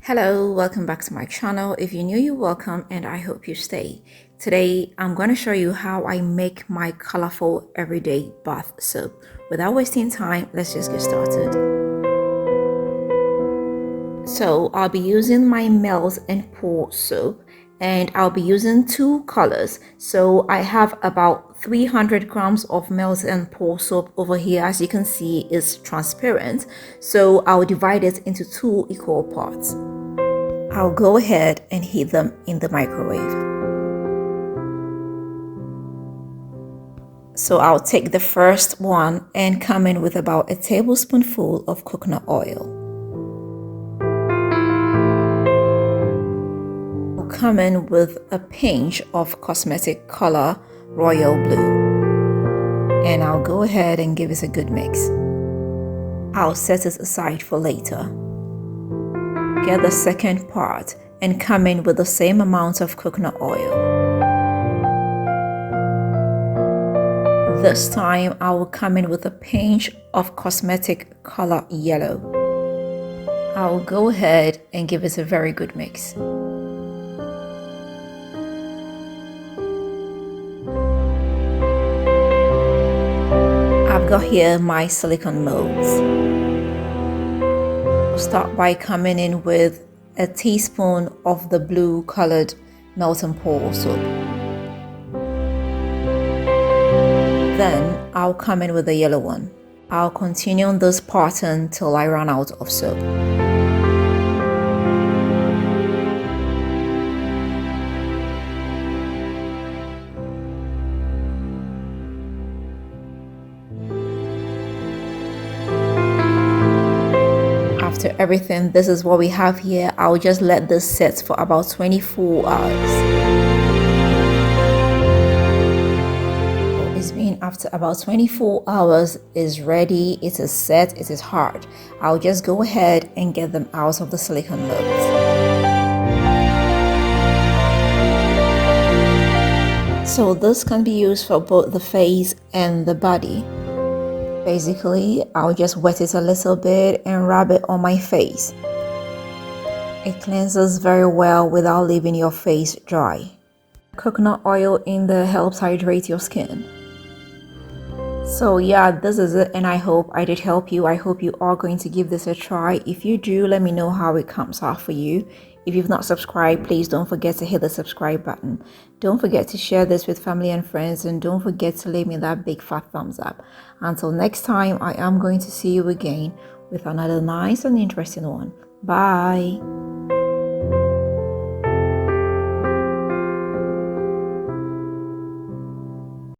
Hello, welcome back to my channel. If you're new, you're welcome and I hope you stay. Today, I'm going to show you how I make my colorful everyday bath soap. Without wasting time, let's just get started. So I'll be using my melt and pour soap and I'll be using two colors. So I have about 300 grams of melt and pour soap over here. As you can see, it's transparent. So I'll divide it into two equal parts. I'll go ahead and heat them in the microwave. So I'll take the first one and come in with about a tablespoonful of coconut oil. I'll come in with a pinch of cosmetic color royal blue. And I'll go ahead and give it a good mix. I'll set it aside for later. Get the second part and come in with the same amount of coconut oil. This time I will come in with a pinch of cosmetic color yellow. I'll go ahead and give it a very good mix. I've got here my silicone molds. Start by coming in with a teaspoon of the blue colored melt and pour soap. Then I'll come in with the yellow one. I'll continue on this pattern till I run out of soap. After everything, this is what we have here. I'll just let this set for about 24 hours. It's been after about 24 hours, it's ready, it is set, it is hard. I'll just go ahead and get them out of the silicone molds. So this can be used for both the face and the body. Basically, I'll just wet it a little bit and rub it on my face. It cleanses very well without leaving your face dry. Coconut oil in there helps hydrate your skin. So yeah, this is it and I hope I did help you. I hope you are going to give this a try. If you do, let me know how it comes out for you. If you've not subscribed, please don't forget to hit the subscribe button. Don't forget to share this with family and friends and don't forget to leave me that big fat thumbs up. Until next time, I am going to see you again with another nice and interesting one. Bye!